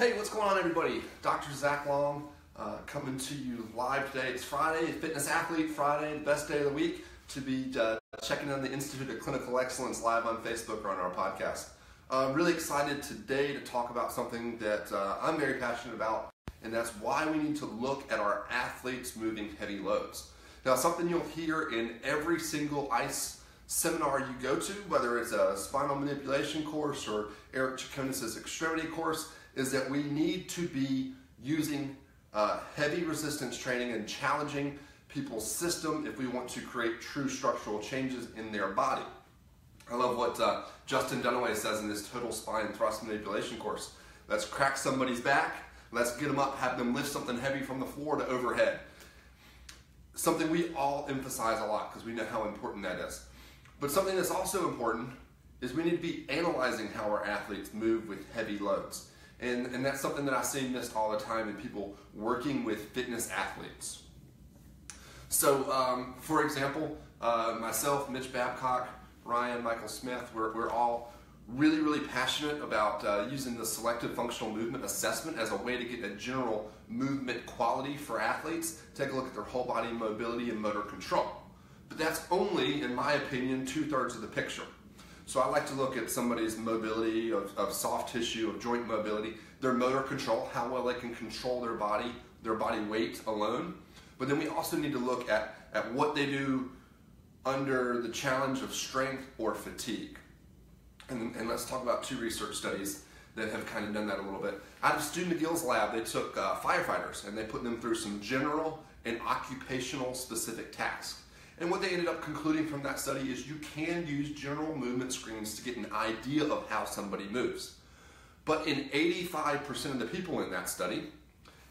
Hey, what's going on, everybody? Dr. Zach Long coming to you live today. It's Friday, Fitness Athlete Friday, the best day of the week to be checking in the Institute of Clinical Excellence live on Facebook or on our podcast. I'm really excited today to talk about something that I'm very passionate about, and that's why we need to look at our athletes moving heavy loads. Now, something you'll hear in every single ICE seminar you go to, whether it's a spinal manipulation course or Eric Chaconis' extremity course, is that we need to be using heavy resistance training and challenging people's system if we want to create true structural changes in their body. I love what Justin Dunaway says in his total spine thrust manipulation course. Let's crack somebody's back, let's get them up, have them lift something heavy from the floor to overhead. Something we all emphasize a lot because we know how important that is. But something that's also important is we need to be analyzing how our athletes move with heavy loads. And that's something that I see missed all the time in people working with fitness athletes. So, for example, myself, Mitch Babcock, Ryan, Michael Smith, we're all really passionate about using the selective functional movement assessment as a way to get a general movement quality for athletes. Take a look at their whole body mobility and motor control. But that's only, in my opinion, 2/3 of the picture. So I like to look at somebody's mobility of soft tissue, of joint mobility, their motor control, how well they can control their body weight alone. But then we also need to look at what they do under the challenge of strength or fatigue. And let's talk about 2 research studies that have kind of done that a little bit. Out of Stu McGill's lab, they took firefighters and they put them through some general and occupational specific tasks. And what they ended up concluding from that study is you can use general movement screens to get an idea of how somebody moves. But in 85% of the people in that study,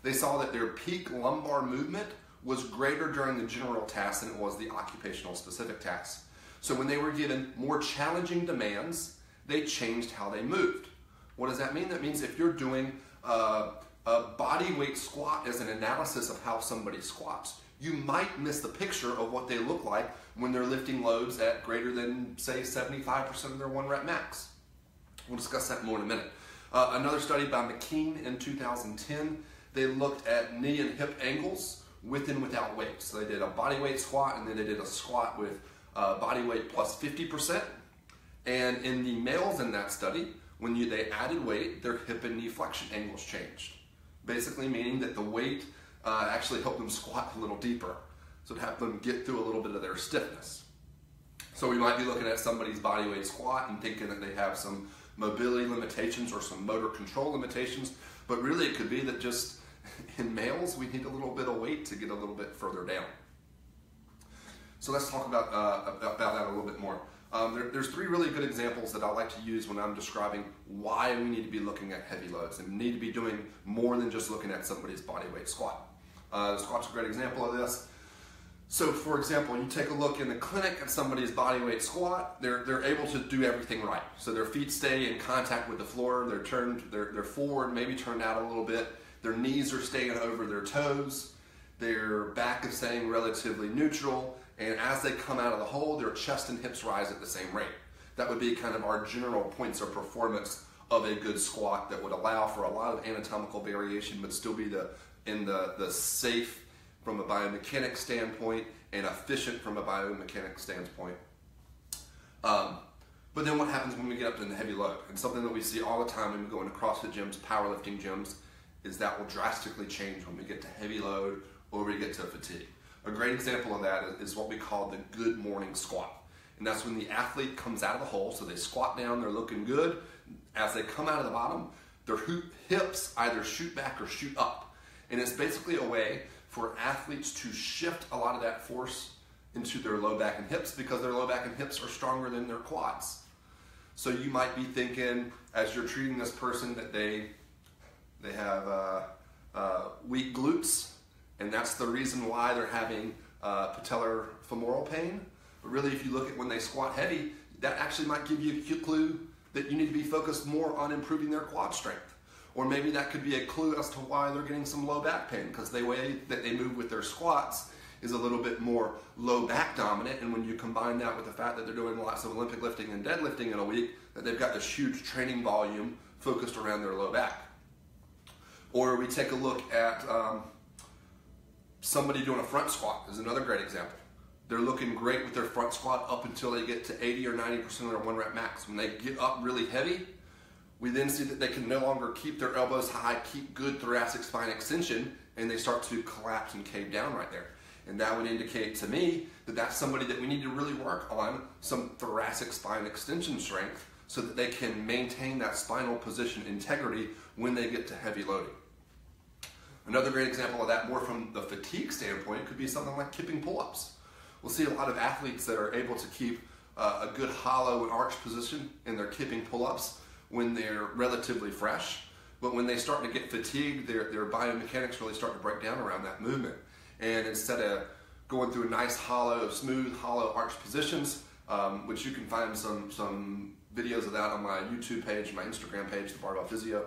they saw that their peak lumbar movement was greater during the general tasks than it was the occupational specific tasks. So when they were given more challenging demands, they changed how they moved. What does that mean? That means if you're doing a body weight squat as an analysis of how somebody squats, you might miss the picture of what they look like when they're lifting loads at greater than, say, 75% of their 1 rep max. We'll discuss that more in a minute. Another study by McKean in 2010, they looked at knee and hip angles with and without weight. So they did a body weight squat and then they did a squat with body weight plus 50%. And in the males in that study, when they added weight, their hip and knee flexion angles changed. Basically meaning that the weight actually helped them squat a little deeper. So it helped them get through a little bit of their stiffness. So we might be looking at somebody's body weight squat and thinking that they have some mobility limitations or some motor control limitations, but really it could be that just in males we need a little bit of weight to get a little bit further down. So let's talk about that a little bit more. There's 3 really good examples that I like to use when I'm describing why we need to be looking at heavy loads and need to be doing more than just looking at somebody's body weight squat. The squat's a great example of this. So for example, you take a look in the clinic at somebody's body weight squat, they're able to do everything right. So their feet stay in contact with the floor, they're forward, maybe turned out a little bit, their knees are staying over their toes, their back is staying relatively neutral, and as they come out of the hole, their chest and hips rise at the same rate. That would be kind of our general points of performance of a good squat that would allow for a lot of anatomical variation, but still be in the safe from a biomechanics standpoint and efficient from a biomechanics standpoint. But then what happens when we get up to the heavy load? And something that we see all the time when we go into CrossFit gyms, powerlifting gyms, is that will drastically change when we get to heavy load or we get to fatigue. A great example of that is what we call the good morning squat. And that's when the athlete comes out of the hole, so they squat down, they're looking good. As they come out of the bottom, their hips either shoot back or shoot up. And it's basically a way for athletes to shift a lot of that force into their low back and hips because their low back and hips are stronger than their quads. So you might be thinking, as you're treating this person, that they have weak glutes, and that's the reason why they're having patellar femoral pain. But really, if you look at when they squat heavy, that actually might give you a clue that you need to be focused more on improving their quad strength. Or maybe that could be a clue as to why they're getting some low back pain, because the way that they move with their squats is a little bit more low back dominant, and when you combine that with the fact that they're doing lots of Olympic lifting and deadlifting in a week, that they've got this huge training volume focused around their low back. Or we take a look at somebody doing a front squat is another great example. They're looking great with their front squat up until they get to 80 or 90% of their 1 rep max. When they get up really heavy, we then see that they can no longer keep their elbows high, keep good thoracic spine extension, and they start to collapse and cave down right there. And that would indicate to me that that's somebody that we need to really work on some thoracic spine extension strength so that they can maintain that spinal position integrity when they get to heavy loading. Another great example of that, more from the fatigue standpoint, could be something like kipping pull-ups. We'll see a lot of athletes that are able to keep a good hollow and arch position in their kipping pull-ups when they're relatively fresh, but when they start to get fatigued, their biomechanics really start to break down around that movement. And instead of going through a nice hollow, smooth, hollow arch positions, which you can find some videos of that on my YouTube page, my Instagram page, the Barbell Physio.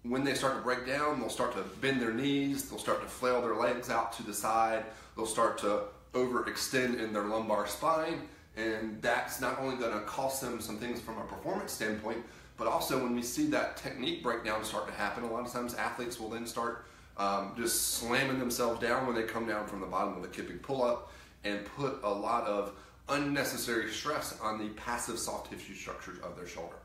When they start to break down, they'll start to bend their knees, they'll start to flail their legs out to the side, they'll start to overextend in their lumbar spine, and that's not only going to cost them some things from a performance standpoint, but also when we see that technique breakdown start to happen, a lot of times athletes will then start just slamming themselves down when they come down from the bottom of the kipping pull-up and put a lot of unnecessary stress on the passive soft tissue structures of their shoulder.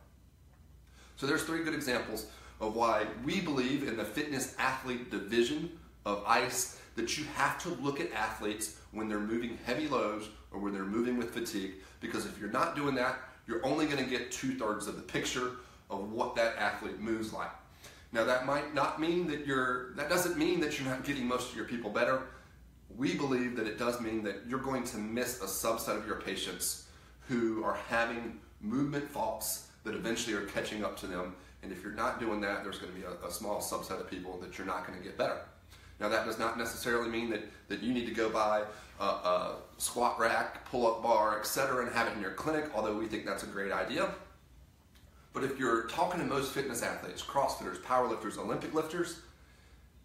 So there's 3 good examples of why we believe in the fitness athlete division of ICE that you have to look at athletes when they're moving heavy loads or when they're moving with fatigue, because if you're not doing that, you're only going to get 2/3 of the picture of what that athlete moves like. Now that might not mean that that doesn't mean that you're not getting most of your people better. We believe that it does mean that you're going to miss a subset of your patients who are having movement faults that eventually are catching up to them. And if you're not doing that, there's going to be a small subset of people that you're not going to get better. Now that does not necessarily mean that you need to go buy a squat rack, pull-up bar, etc. and have it in your clinic, although we think that's a great idea. But if you're talking to most fitness athletes, CrossFitters, powerlifters, Olympic lifters,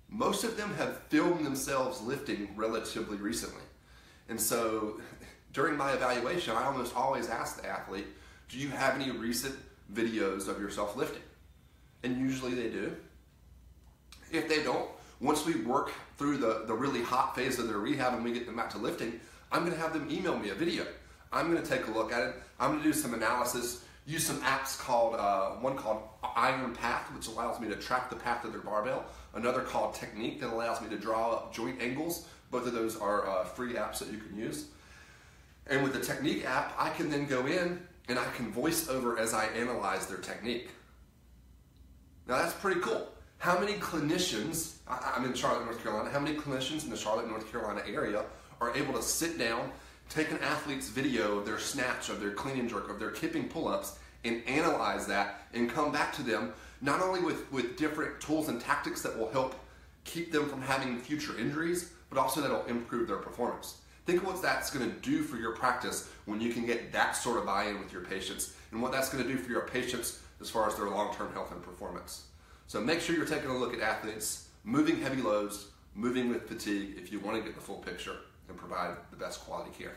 most of them have filmed themselves lifting relatively recently. And so during my evaluation, I almost always ask the athlete, do you have any recent videos of yourself lifting? And usually they do. If they don't, once we work through the really hot phase of their rehab and we get them back to lifting, I'm going to have them email me a video. I'm going to take a look at it. I'm going to do some analysis, use some apps called, one called Iron Path, which allows me to track the path of their barbell. Another called Technique that allows me to draw up joint angles. Both of those are free apps that you can use. And with the Technique app, I can then go in and I can voice over as I analyze their technique. Now that's pretty cool. How many clinicians, I'm in Charlotte, North Carolina, how many clinicians in the Charlotte, North Carolina area are able to sit down, take an athlete's video of their snatch, of their clean and jerk, of their kipping pull-ups, and analyze that and come back to them, not only with different tools and tactics that will help keep them from having future injuries, but also that will improve their performance. Think of what that's going to do for your practice when you can get that sort of buy-in with your patients, and what that's going to do for your patients as far as their long-term health and performance. So make sure you're taking a look at athletes moving heavy loads, moving with fatigue, if you want to get the full picture and provide the best quality care.